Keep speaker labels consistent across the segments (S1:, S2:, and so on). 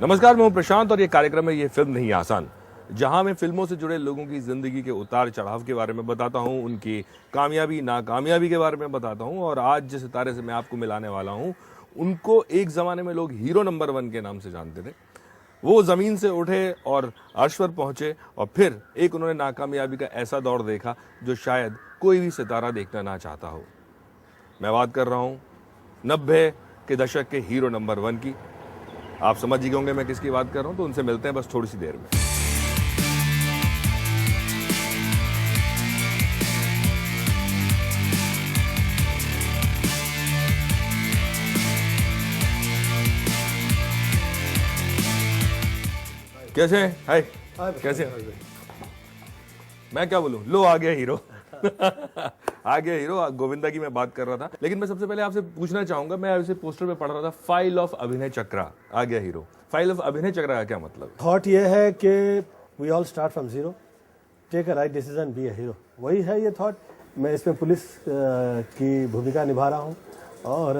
S1: नमस्कार, मैं हूं प्रशांत और ये कार्यक्रम है ये फिल्म नहीं आसान, जहां मैं फिल्मों से जुड़े लोगों की जिंदगी के उतार चढ़ाव के बारे में बताता हूं, उनकी कामयाबी नाकामयाबी के बारे में बताता हूं। और आज जिस सितारे से मैं आपको मिलाने वाला हूं, उनको एक जमाने में लोग हीरो नंबर 1 के नाम से जानते थे। वो जमीन से उठे और अर्श पर पहुंचे और फिर एक उन्होंने नाकामयाबी का ऐसा दौर देखा जो शायद कोई भी सितारा देखना ना चाहता हो। मैं बात कर रहा हूं 90 के दशक के हीरो नंबर 1 की। आप समझ ही गए होंगे मैं किसकी बात कर रहा हूं, तो उनसे मिलते हैं बस थोड़ी सी देर में। कैसे हैं? हाय, कैसे हैं? मैं क्या बोलूं, लो आ गया हीरो। आ गया हीरो। गोविंदा की मैं बात कर रहा था, लेकिन मैं सबसे पहले आपसे पूछना चाहूंगा, मैं ऐसे पोस्टर पे पढ़ रहा था, फाइल ऑफ अभिनय चक्रा। आ गया हीरो। फाइल ऑफ अभिनय चक्रा का क्या मतलब?
S2: थॉट ये है कि we all start from zero, take a right decision, be a hero. वही है ये थॉट। मैं इसमें पुलिस की भूमिका निभा रहा हूँ और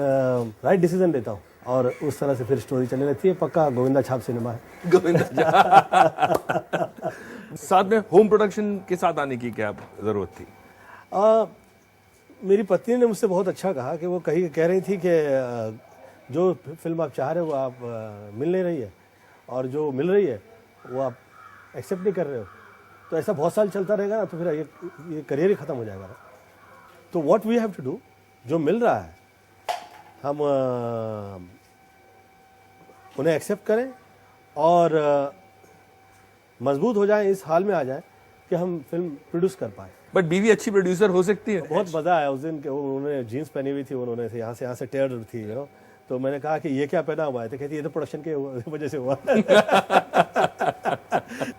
S2: राइट डिसीजन लेता हूँ और उस तरह से फिर स्टोरी चलने लगती है। पक्का गोविंदा छाप सिनेमा है।
S1: गोविंदा साथ में होम प्रोडक्शन के साथ आने की क्या जरूरत थी?
S2: मेरी पत्नी ने मुझसे बहुत अच्छा कहा कि वो कह रही थी कि जो फिल्म आप चाह रहे हो वो आप मिल नहीं रही है, और जो मिल रही है वो आप एक्सेप्ट नहीं कर रहे हो। तो ऐसा बहुत साल चलता रहेगा ना, तो फिर ये करियर ही ख़त्म हो जाएगा ना। तो what we have to do, जो मिल रहा है हम उन्हें एक्सेप्ट करें और मजबूत हो जाए, इस हाल में आ जाए कि हम फिल्म प्रोड्यूस कर पाए।
S1: बट बीवी अच्छी प्रोड्यूसर हो सकती है।
S2: बहुत मजा आया उस दिन के, उन्होंने जीन्स पहनी हुई थी, उन्होंने यहाँ से टेयर थी, यू नो। तो मैंने कहा कि ये क्या पहना हुआ है, तो कहती ये तो प्रोडक्शन के वजह से हुआ।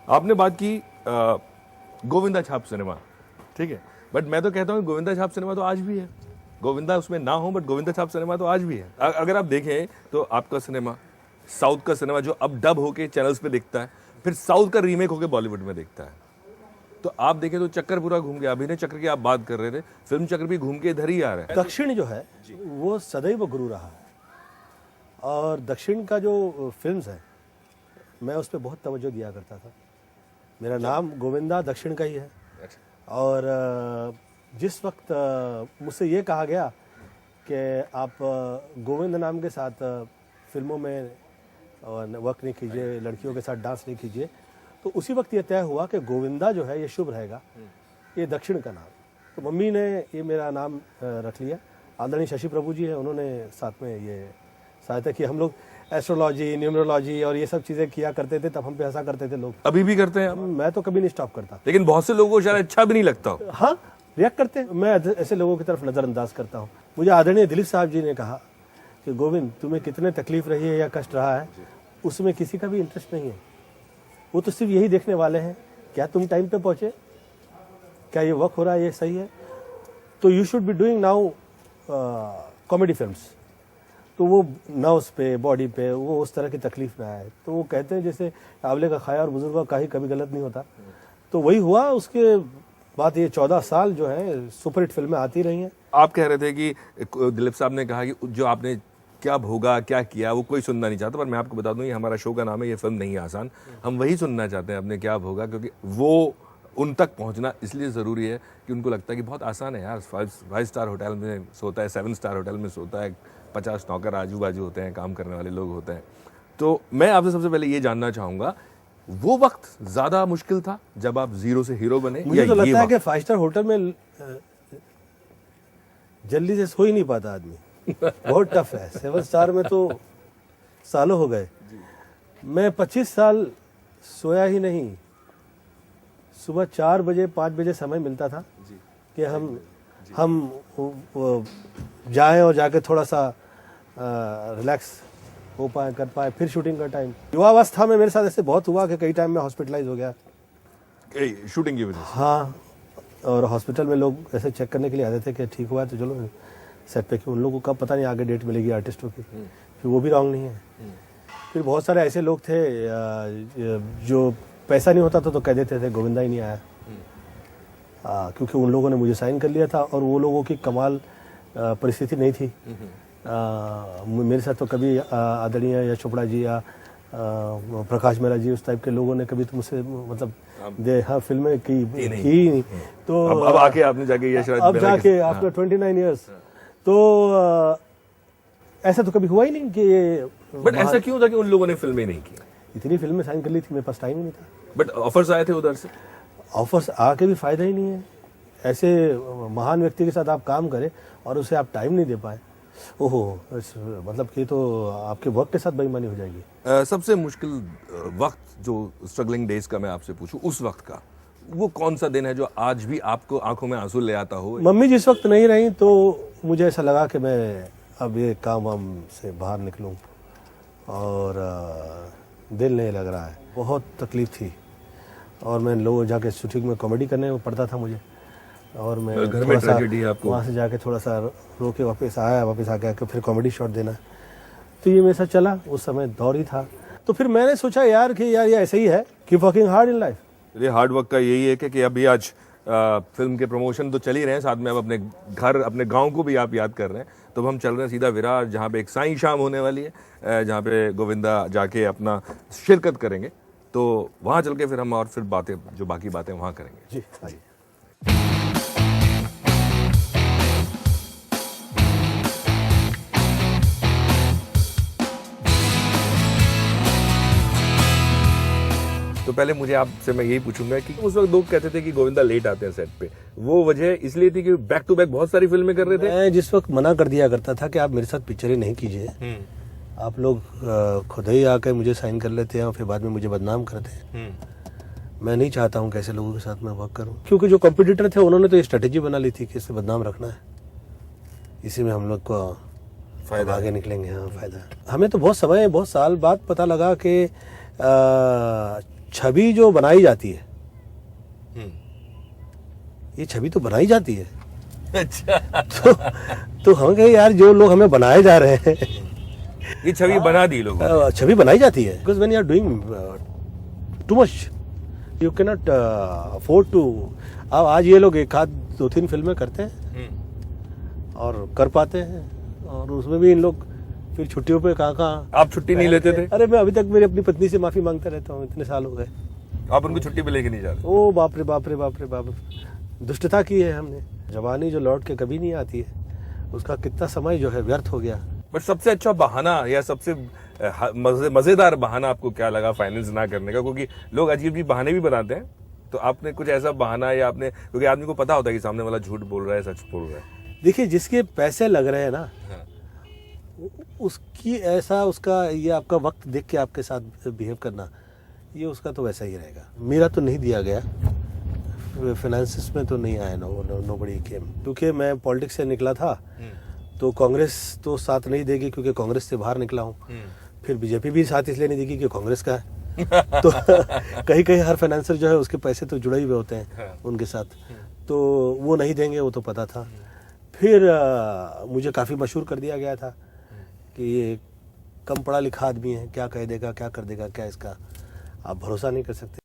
S1: आपने बात की गोविंदा छाप सिनेमा, ठीक है, बट मैं तो कहता हूँ गोविंदा छाप सिनेमा तो आज भी है। गोविंदा उसमें ना हो, बट गोविंदा छाप सिनेमा तो आज भी है। अगर आप देखें तो आपका सिनेमा, साउथ का सिनेमा जो अब डब होके चैनल्स पे दिखता है, फिर साउथ का रीमेक होके बॉलीवुड में दिखता है। तो आप देखें तो चक्कर पूरा घूम गया। अभिनय चक्र की आप बात कर रहे थे, फिल्म चक्र भी घूम के इधर ही आ रहा है।
S2: दक्षिण जो है वो सदैव गुरु रहा है, और दक्षिण का जो फिल्म्स है मैं उस पर बहुत तवज्जो दिया करता था। मेरा नाम गोविंदा दक्षिण का ही है। और जिस वक्त मुझसे ये कहा गया कि आप गोविंद नाम के साथ फिल्मों में वर्क नहीं कीजिए, लड़कियों के साथ डांस नहीं कीजिए, तो उसी वक्त ये तय हुआ कि गोविंदा जो है ये शुभ रहेगा, ये दक्षिण का नाम। तो मम्मी ने ये मेरा नाम रख लिया। आदरणीय शशि प्रभु जी है, उन्होंने साथ में ये सहायता की। हम लोग एस्ट्रोलॉजी, न्यूमरोलॉजी और ये सब चीज़ें किया करते थे, तब हम पे हंसा करते थे लोग।
S1: अभी भी करते हैं?
S2: मैं तो कभी नहीं स्टॉप करता,
S1: लेकिन बहुत से लोगों को शायद अच्छा भी नहीं लगता हो।
S2: हाँ, रिएक्ट करते हैं। मैं ऐसे लोगों की तरफ नज़रअंदाज करता हूँ। मुझे आदरणीय दिलीप साहब जी ने कहा कि गोविंद, तुम्हें कितने तकलीफ रही है या कष्ट रहा है, उसमें किसी का भी इंटरेस्ट नहीं है। वो तो सिर्फ यही देखने वाले हैं, क्या तुम टाइम पे पहुंचे, क्या ये वर्क हो रहा है, ये सही है। तो you should be doing now comedy films. तो वो नर्व्स पे, बॉडी पे वो उस तरह की तकलीफ ना आए। तो वो कहते हैं जैसे आंवले का खाया और बुजुर्गों का ही कभी गलत नहीं होता। तो वही हुआ। उसके बाद ये 14 साल जो है सुपरहिट फिल्में आती रही हैं।
S1: आप कह रहे थे कि दिलीप साहब ने कहा कि जो आपने क्या भोगा, क्या किया, वो कोई सुनना नहीं चाहता। पर मैं आपको बता दूं, ये हमारा शो का नाम है ये फिल्म नहीं आसान। हम वही सुनना चाहते हैं, आपने क्या भोगा, क्योंकि वो उन तक पहुंचना इसलिए ज़रूरी है कि उनको लगता है कि बहुत आसान है यार। 5 स्टार होटल में सोता है, 7 स्टार होटल में सोता है, 50 नौकर आजू बाजू होते हैं, काम करने वाले लोग होते हैं। तो मैं आपसे सबसे पहले ये जानना चाहूँगा, वो वक्त ज़्यादा मुश्किल था जब आप जीरो से हीरो बने?
S2: मुझे तो लगता है कि 5 स्टार होटल में जल्दी से सो ही नहीं पाता आदमी। बहुत टफ है। 7 स्टार में तो सालों हो गए। मैं 25 साल सोया ही नहीं। सुबह 4 बजे 5 बजे समय मिलता था कि हम जाएं और जाके थोड़ा सा रिलैक्स हो पाए, कर पाए। फिर शूटिंग का टाइम। युवावस्था में मेरे साथ ऐसे बहुत हुआ कि कई टाइम में हॉस्पिटलाइज हो गया
S1: शूटिंग की वजह से।
S2: हाँ, और हॉस्पिटल में लोग ऐसे चेक करने के लिए आते थे कि ठीक हुआ है तो चलो सेट पे। कि उन लोगों का पता नहीं आगे डेट मिलेगी आर्टिस्टों की, फिर वो भी रॉन्ग नहीं है। फिर बहुत सारे ऐसे लोग थे जो पैसा नहीं होता था तो कह देते थे गोविंदा ही नहीं आया, क्योंकि उन लोगों ने मुझे साइन कर लिया था और वो लोगों की कमाल परिस्थिति नहीं थी। मेरे साथ तो कभी आदरणीय यश चोपड़ा जी या प्रकाश मेहरा जी, उस टाइप के लोगों ने कभी तो मुझसे मतलब हाँ फिल्में की ही नहीं। तो
S1: अब आके आपने जाके यश राज
S2: अब
S1: मेहरा
S2: जाके आफ्टर 29 ईयर्स तो ऐसा तो कभी हुआ ही नहीं कि
S1: बट ऐसा क्यों था कि उन लोगों ने फिल्में नहीं की?
S2: इतनी फिल्में साइन कर ली थी, मेरे पास टाइम ही नहीं था।
S1: बट ऑफर्स आए थे उधर से?
S2: ऑफर्स आके भी फायदा ही नहीं है। ऐसे महान व्यक्ति के साथ आप काम करें और उसे आप टाइम नहीं दे पाए, ओहो, मतलब कि तो आपके वर्क के साथ बेईमानी हो जाएगी।
S1: सबसे मुश्किल वक्त जो स्ट्रगलिंग डेज का मैं आपसे पूछूं, उस वक्त का वो कौन सा दिन है जो आज भी आपको आंखों में आंसू ले आता हो?
S2: मम्मी जिस वक्त नहीं रही तो मुझे ऐसा लगा कि मैं अब ये काम वाम से बाहर निकलूं और दिल नहीं लग रहा है, बहुत तकलीफ थी। और मैं लोग जाके शूटिंग में कॉमेडी करने में पड़ता था मुझे, और मैं
S1: घर में ट्रेजेडी है आपको?
S2: वहाँ से जाके थोड़ा सा रो के वापस आया, वापस आके फिर कॉमेडी शॉट देना, तो ये मेरे साथ चला। उस समय दौर ही था, तो फिर मैंने सोचा यार कि यार ये ऐसे ही है, keep working hard in life.
S1: ये हार्ड वर्क का यही है कि अभी आज फिल्म के प्रमोशन तो चल ही रहे हैं, साथ में अब अपने घर अपने गांव को भी आप याद कर रहे हैं। तो अब हम चल रहे हैं सीधा विरार, जहाँ पे एक साईं शाम होने वाली है, जहाँ पे गोविंदा जाके अपना शिरकत करेंगे। तो वहाँ चल के फिर हम और फिर बातें जो बाकी बातें वहाँ करेंगे।
S2: जी आइए।
S1: तो पहले मुझे आपसे मैं यही पूछूंगा कि उस वक्त लोग कहते थे कि गोविंदा लेट आते हैं सेट पे, वो वजह इसलिए थी कि बैक टू बैक बहुत सारी फिल्में कर रहे थे?
S2: मैं जिस वक्त मना कर दिया करता था कि आप मेरे साथ पिक्चरें नहीं कीजिए, आप लोग खुद ही आकर मुझे साइन कर लेते हैं और फिर बाद में मुझे बदनाम करते हैं। मैं नहीं चाहता हूँ कैसे लोगों के साथ मैं वर्क करूँ, क्योंकि जो कॉम्पिटिटर थे उन्होंने तो ये स्ट्रेटेजी बना ली थी कि इसे बदनाम रखना है, इसी में हम लोग को फायदा आगे निकलेंगे। हाँ फायदा। हमें तो बहुत समय, बहुत साल बाद पता लगा कि छवि जो बनाई जाती है, ये छवि तो बनाई जाती है।
S1: अच्छा।
S2: तो हम कहे यार जो लोग हमें बनाए जा रहे हैं
S1: ये छवि बना दी लोगों
S2: छवि बनाई जाती है। Because when you are doing too much you can not afford to. अब आज ये लोग एक आध दो तीन फिल्में करते हैं और कर पाते हैं, और उसमें भी इन लोग फिर छुट्टियों पे कहाँ
S1: आप छुट्टी नहीं लेते थे?
S2: अरे मैं अभी तक मेरी अपनी पत्नी से माफी मांगता रहता हूँ, इतने साल हो गए।
S1: आप उनको छुट्टी पे लेके नहीं जाते?
S2: ओ बाप रे बाप रे बाप रे बाप, दुष्टता की है हमने। जवानी जो लौट के कभी नहीं आती है, उसका कितना समय जो है व्यर्थ हो गया।
S1: बट सबसे अच्छा बहाना या सबसे मजेदार बहाना आपको क्या लगा फाइनेंस ना करने का? क्योंकि लोग अजीब अजीब बहाने भी बनाते हैं, तो आपने कुछ ऐसा बहाना या आपने, क्योंकि आदमी को पता होता है कि सामने वाला झूठ बोल रहा है सच बोल रहा है।
S2: देखिए जिसके पैसे लग रहे हैं ना, उसकी ऐसा उसका ये आपका वक्त देख के आपके साथ बिहेव करना, ये उसका तो वैसा ही रहेगा। मेरा तो नहीं दिया गया, फाइनेंसिस में तो नहीं आया, नो बड़ी केम, क्योंकि मैं पॉलिटिक्स से निकला था तो कांग्रेस तो साथ नहीं देगी क्योंकि कांग्रेस से बाहर निकला हूँ। फिर बीजेपी भी साथ इसलिए नहीं देगी कि कांग्रेस का है। तो कहीं कहीं हर फाइनेंसर जो है उसके पैसे तो जुड़े हुए होते हैं उनके साथ, तो वो नहीं देंगे, वो तो पता था। फिर मुझे काफ़ी मशहूर कर दिया गया था कि ये कम पढ़ा लिखा आदमी है, क्या कह देगा, क्या कर देगा, क्या इसका आप भरोसा नहीं कर सकते।